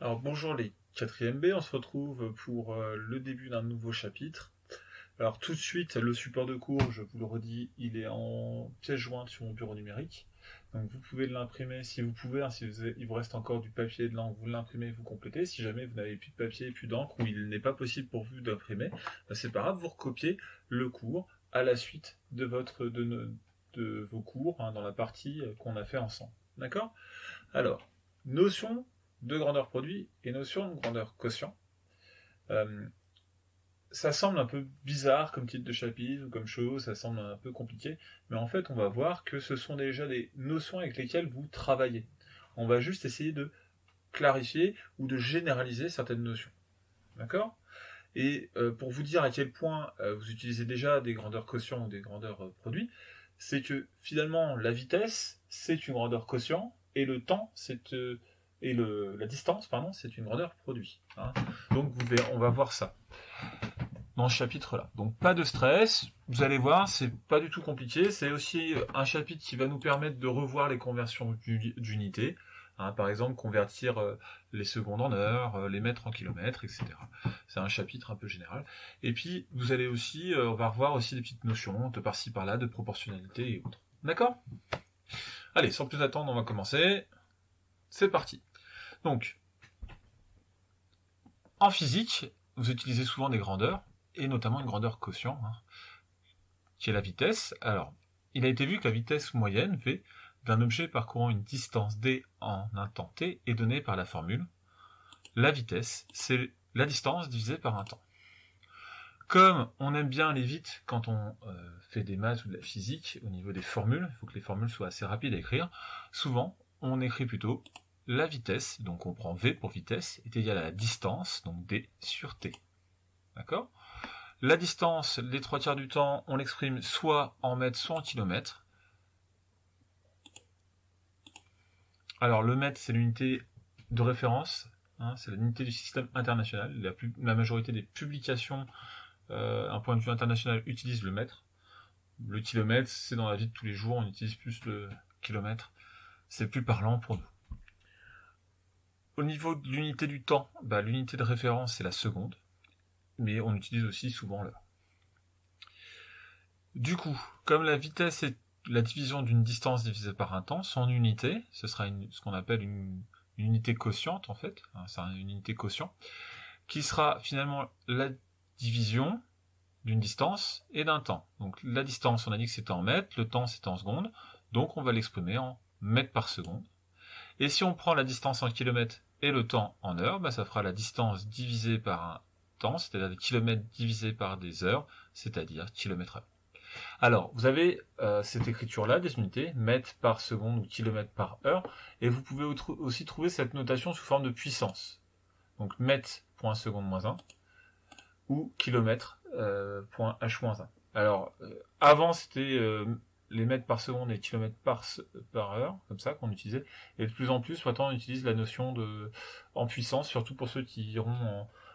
Alors bonjour les 4e B, on se retrouve pour le début d'un nouveau chapitre. Alors tout de suite, le support de cours, je vous le redis, il est en pièce jointe sur mon bureau numérique. Donc vous pouvez l'imprimer si vous pouvez, hein, il vous reste encore du papier et de l'encre, vous l'imprimez, vous complétez. Si jamais vous n'avez plus de papier et plus d'encre ou il n'est pas possible pour vous d'imprimer, ben c'est pas grave, vous recopiez le cours à la suite de vos cours, hein, dans la partie qu'on a fait ensemble. D'accord? Alors, notion de grandeur produit et notion de grandeur quotient. Euh, Ça semble un peu bizarre comme titre de chapitre ou comme chose, ça semble un peu compliqué, mais en fait on va voir que ce sont déjà des notions avec lesquelles vous travaillez. On va juste essayer de clarifier ou de généraliser certaines notions. D'accord? Et pour vous dire à quel point vous utilisez déjà des grandeurs quotients ou des grandeurs produits, c'est que finalement la vitesse c'est une grandeur quotient et le temps la distance pardon c'est une grandeur produit. Hein. Donc on va voir ça dans ce chapitre-là. Donc pas de stress, vous allez voir, c'est pas du tout compliqué. C'est aussi un chapitre qui va nous permettre de revoir les conversions d'unités. Hein, par exemple, convertir les secondes en heures, les mètres en kilomètres, etc. C'est un chapitre un peu général. Et puis, vous allez aussi, on va revoir aussi des petites notions de par-ci par-là, de proportionnalité et autres. D'accord? Allez, sans plus attendre, on va commencer. C'est parti. Donc, en physique, vous utilisez souvent des grandeurs, et notamment une grandeur quotient, hein, qui est la vitesse. Alors, il a été vu que la vitesse moyenne, V, d'un objet parcourant une distance d en un temps t est donnée par la formule. La vitesse, c'est la distance divisée par un temps. Comme on aime bien aller vite quand on fait des maths ou de la physique, au niveau des formules, il faut que les formules soient assez rapides à écrire, souvent on écrit plutôt la vitesse, donc on prend V pour vitesse, est égale à la distance, donc d sur t. D'accord ? La distance, les 3/4 du temps, on l'exprime soit en mètres, soit en kilomètres. Alors le mètre, c'est l'unité de référence, hein, c'est l'unité du système international. La majorité des publications, un point de vue international, utilisent le mètre. Le kilomètre, c'est dans la vie de tous les jours, on utilise plus le kilomètre. C'est plus parlant pour nous. Au niveau de l'unité du temps, l'unité de référence, c'est la seconde, mais on utilise aussi souvent l'heure. Du coup, comme la vitesse est la division d'une distance divisée par un temps, son unité, ce sera ce qu'on appelle une unité quotiente en fait, hein, c'est une unité quotient, qui sera finalement la division d'une distance et d'un temps. Donc la distance, on a dit que c'était en mètres, le temps c'était en secondes, donc on va l'exprimer en mètres par seconde. Et si on prend la distance en kilomètres et le temps en heures, ça fera la distance divisée par un temps, c'est-à-dire des kilomètres divisés par des heures, c'est-à-dire kilomètres heure. Alors, vous avez cette écriture-là, des unités, mètres par seconde ou kilomètres par heure, et vous pouvez aussi trouver cette notation sous forme de puissance. Donc mètres point seconde moins 1, ou kilomètres point h-1. Alors, avant c'était les mètres par seconde et les kilomètres par heure, comme ça qu'on utilisait, et de plus en plus, maintenant on utilise la notion en puissance, surtout pour ceux qui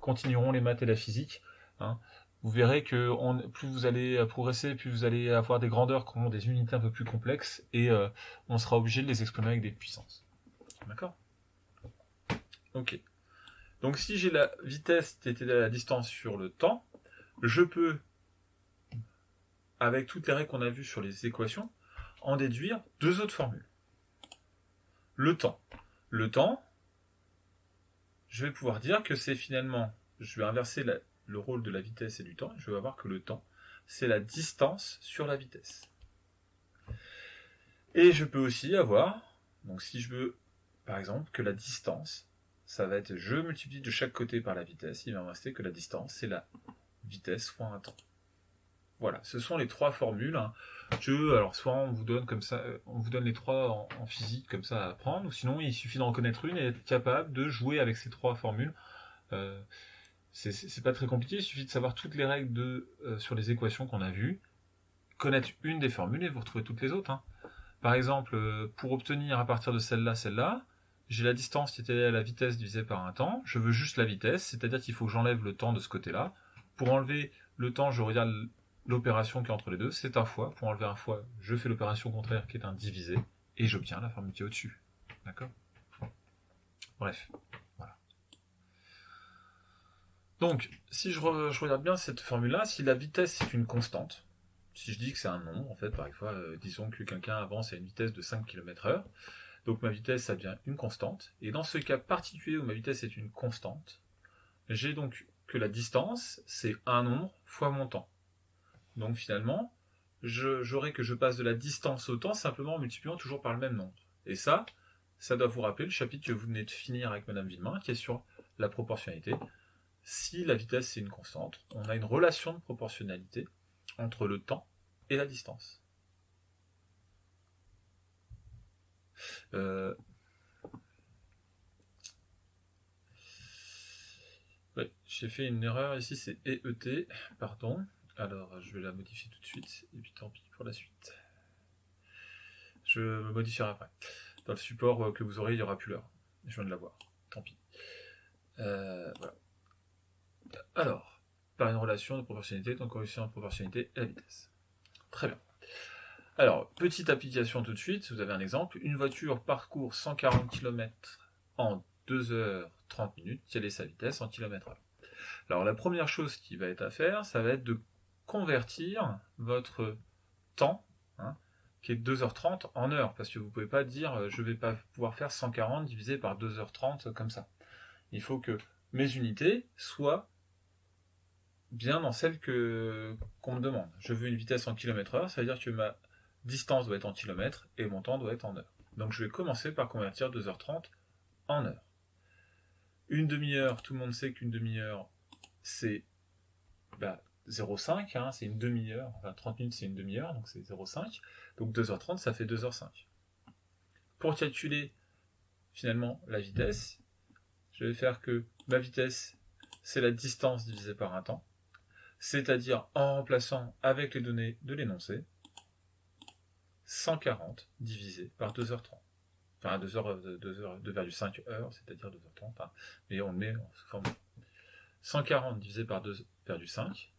continueront les maths et la physique, hein. Vous verrez que plus vous allez progresser, plus vous allez avoir des grandeurs qui ont des unités un peu plus complexes, et on sera obligé de les exprimer avec des puissances. D'accord ? Ok. Donc si j'ai la vitesse qui était à la distance sur le temps, je peux, avec toutes les règles qu'on a vues sur les équations, en déduire deux autres formules. Le temps. Le temps, je vais pouvoir dire que c'est finalement, je vais inverser le rôle de la vitesse et du temps, je vais avoir que le temps, c'est la distance sur la vitesse. Et je peux aussi avoir, donc si je veux, par exemple, que la distance, ça va être, je multiplie de chaque côté par la vitesse, il va me rester que la distance, c'est la vitesse fois un temps. Voilà, ce sont les trois formules. Hein. Alors soit on vous donne comme ça, on vous donne les trois en physique comme ça à apprendre, ou sinon il suffit d'en connaître une et être capable de jouer avec ces trois formules. C'est pas très compliqué, il suffit de savoir toutes les règles sur les équations qu'on a vues, connaître une des formules et vous retrouvez toutes les autres. Hein. Par exemple, pour obtenir à partir de celle-là, j'ai la distance qui était à la vitesse divisée par un temps, je veux juste la vitesse, c'est-à-dire qu'il faut que j'enlève le temps de ce côté-là. Pour enlever le temps, je regarde l'opération qui est entre les deux, c'est un fois. Pour enlever un fois, je fais l'opération contraire qui est un divisé, et j'obtiens la formule qui est au-dessus. D'accord ? Bref, voilà. Donc, si je regarde bien cette formule-là, si la vitesse est une constante, si je dis que c'est un nombre, en fait, par exemple, disons que quelqu'un avance à une vitesse de 5 km/h, donc ma vitesse, ça devient une constante, et dans ce cas particulier où ma vitesse est une constante, j'ai donc que la distance, c'est un nombre fois mon temps. Donc finalement, j'aurai que je passe de la distance au temps simplement en multipliant toujours par le même nombre. Et ça doit vous rappeler le chapitre que vous venez de finir avec Madame Villemain, qui est sur la proportionnalité. Si la vitesse c'est une constante, on a une relation de proportionnalité entre le temps et la distance. Ouais, j'ai fait une erreur ici, c'est EET, pardon. Alors, je vais la modifier tout de suite, et puis tant pis pour la suite. Je me modifierai après. Dans le support que vous aurez, il n'y aura plus l'heure. Je viens de la voir, tant pis. Voilà. Alors, par une relation de proportionnalité, donc coefficient de proportionnalité et la vitesse. Très bien. Alors, petite application tout de suite, vous avez un exemple. Une voiture parcourt 140 km en 2h30, quelle est sa vitesse en km/h? Alors, la première chose qui va être à faire, ça va être de convertir votre temps, qui est 2h30, en heures, parce que vous ne pouvez pas dire je ne vais pas pouvoir faire 140 divisé par 2h30 comme ça. Il faut que mes unités soient bien dans celles qu'on me demande. Je veux une vitesse en km/h, ça veut dire que ma distance doit être en kilomètres et mon temps doit être en heures. Donc je vais commencer par convertir 2h30 en heures. Une demi-heure, tout le monde sait qu'une demi-heure, c'est 0,5, c'est une demi-heure, enfin 30 minutes c'est une demi-heure, donc c'est 0,5. Donc 2h30, ça fait 2h05. Pour calculer finalement la vitesse, je vais faire que ma vitesse, c'est la distance divisée par un temps, c'est-à-dire en remplaçant avec les données de l'énoncé, 140 divisé par 2h30. Enfin 2,5 heures, c'est-à-dire 2h30, mais on le met en forme 140 divisé par 2,5,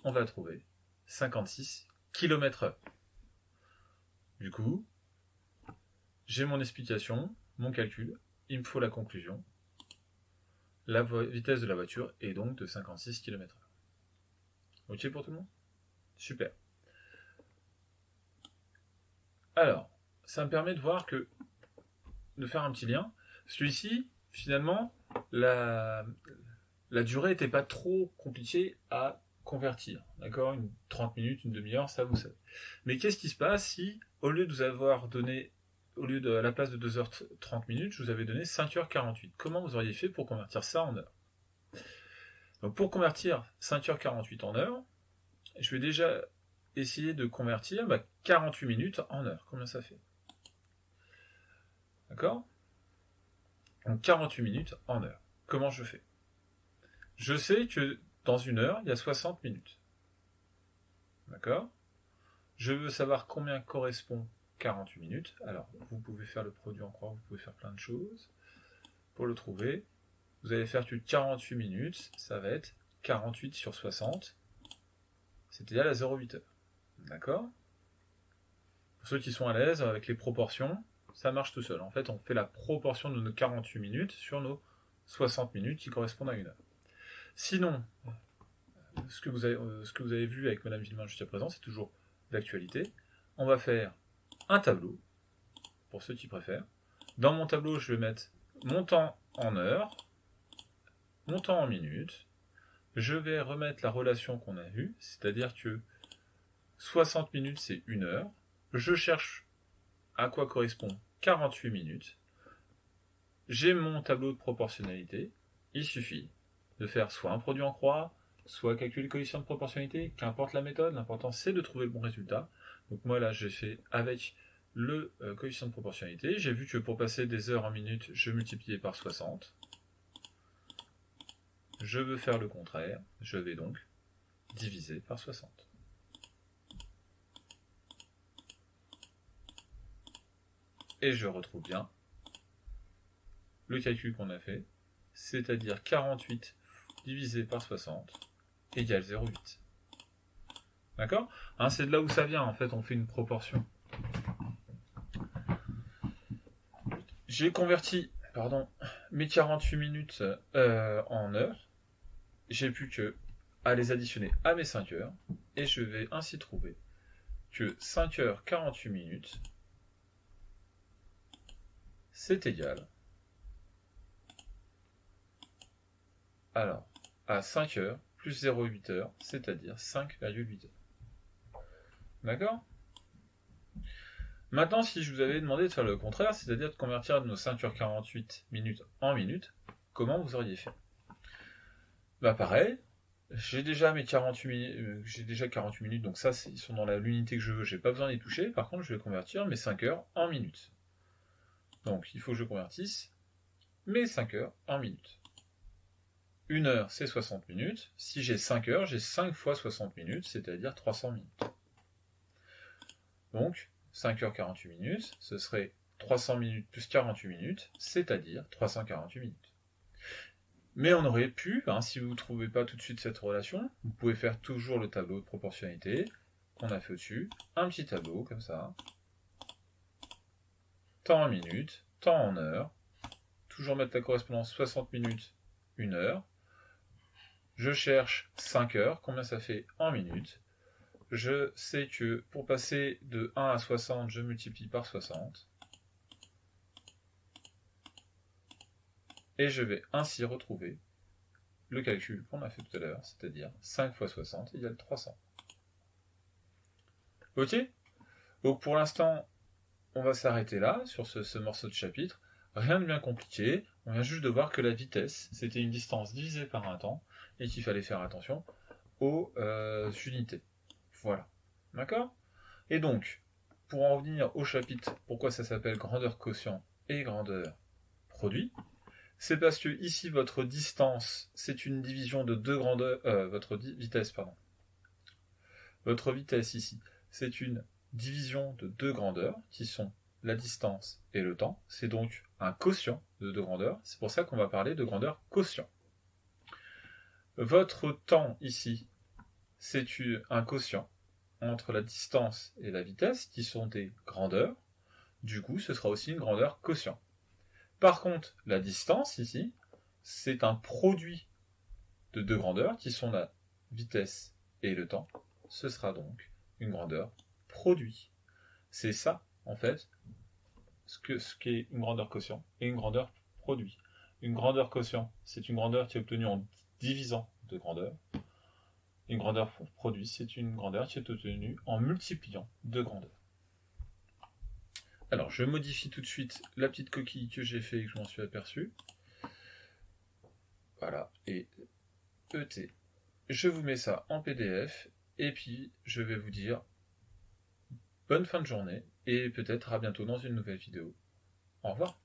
on va trouver 56 km/h. Du coup, j'ai mon explication, mon calcul, il me faut la conclusion. La vitesse de la voiture est donc de 56 km/h. Ok pour tout le monde? Super. Alors, ça me permet de voir de faire un petit lien, parce que ici, finalement, la durée n'était pas trop compliquée à convertir. D'accord? 30 minutes, une demi-heure, ça vous savez. Mais qu'est-ce qui se passe si, au lieu de vous avoir donné, à la place de 2h30, je vous avais donné 5h48? Comment vous auriez fait pour convertir ça en heure? Donc pour convertir 5h48 en heure, je vais déjà essayer de convertir 48 minutes en heure. Combien ça fait? D'accord? Donc 48 minutes en heure. Comment je fais? Je sais que dans une heure, il y a 60 minutes. D'accord? Je veux savoir combien correspond 48 minutes. Alors, vous pouvez faire le produit en croix, vous pouvez faire plein de choses. Pour le trouver, vous allez faire que 48 minutes, ça va être 48 sur 60, c'est égal à 0,8 heures. D'accord? Pour ceux qui sont à l'aise avec les proportions, ça marche tout seul. En fait, on fait la proportion de nos 48 minutes sur nos 60 minutes qui correspondent à une heure. Sinon, ce que vous avez vu avec Madame Villemain jusqu'à présent, c'est toujours d'actualité. On va faire un tableau, pour ceux qui préfèrent. Dans mon tableau, je vais mettre mon temps en heures, mon temps en minutes. Je vais remettre la relation qu'on a vue, c'est-à-dire que 60 minutes, c'est 1 heure. Je cherche à quoi correspond 48 minutes. J'ai mon tableau de proportionnalité. Il suffit de faire soit un produit en croix, soit calculer le coefficient de proportionnalité, qu'importe la méthode, l'important c'est de trouver le bon résultat. Donc moi là j'ai fait avec le coefficient de proportionnalité, j'ai vu que pour passer des heures en minutes, je multipliais par 60. Je veux faire le contraire, je vais donc diviser par 60. Et je retrouve bien le calcul qu'on a fait, c'est-à-dire 48 divisé par 60 égale 0,8. D'accord? C'est de là où ça vient, en fait, on fait une proportion. J'ai converti mes 48 minutes en heures. j'ai plus que à les additionner à mes 5 heures, et je vais ainsi trouver que 5 heures 48 minutes, c'est égal alors à 5 heures plus 0,8 heures, c'est-à-dire 5,8 heures. D'accord? Maintenant, si je vous avais demandé de faire le contraire, c'est-à-dire de convertir nos 5h48 minutes en minutes, comment vous auriez fait? Bah pareil, j'ai déjà 48 minutes, donc ça, ils sont dans l'unité que je veux, j'ai pas besoin d'y toucher. Par contre, je vais convertir mes 5 heures en minutes. Donc, il faut que je convertisse mes 5 heures en minutes. 1 heure, c'est 60 minutes. Si j'ai 5 heures, j'ai 5 fois 60 minutes, c'est-à-dire 300 minutes. Donc, 5h48 minutes, ce serait 300 minutes plus 48 minutes, c'est-à-dire 348 minutes. Mais on aurait pu, si vous ne trouvez pas tout de suite cette relation, vous pouvez faire toujours le tableau de proportionnalité qu'on a fait au-dessus, un petit tableau comme ça, temps en minutes, temps en heures, toujours mettre la correspondance 60 minutes, 1 heure, je cherche 5 heures, combien ça fait en minutes, je sais que pour passer de 1 à 60, je multiplie par 60. Et je vais ainsi retrouver le calcul qu'on a fait tout à l'heure, c'est-à-dire 5 fois 60 égale 300. Ok? Donc pour l'instant, on va s'arrêter là, sur ce morceau de chapitre. Rien de bien compliqué, on vient juste de voir que la vitesse, c'était une distance divisée par un temps, et qu'il fallait faire attention aux unités. Voilà. D'accord? Et donc, pour en revenir au chapitre, pourquoi ça s'appelle grandeur quotient et grandeur produit, c'est parce que ici, votre distance, c'est une division de deux grandeurs, vitesse, pardon. Votre vitesse ici, c'est une division de deux grandeurs, qui sont la distance et le temps. C'est donc un quotient de deux grandeurs. C'est pour ça qu'on va parler de grandeur quotient. Votre temps ici, c'est un quotient entre la distance et la vitesse, qui sont des grandeurs. Du coup, ce sera aussi une grandeur quotient. Par contre, la distance ici, c'est un produit de deux grandeurs, qui sont la vitesse et le temps. Ce sera donc une grandeur produit. C'est ça, en fait, ce qu'est une grandeur quotient et une grandeur produit. Une grandeur quotient, c'est une grandeur qui est obtenue en divisant deux grandeurs. Une grandeur produit, c'est une grandeur qui est obtenue en multipliant deux grandeurs. Alors, je modifie tout de suite la petite coquille que j'ai fait et que je m'en suis aperçu. Voilà, et ET. Je vous mets ça en PDF, et puis je vais vous dire bonne fin de journée, et peut-être à bientôt dans une nouvelle vidéo. Au revoir.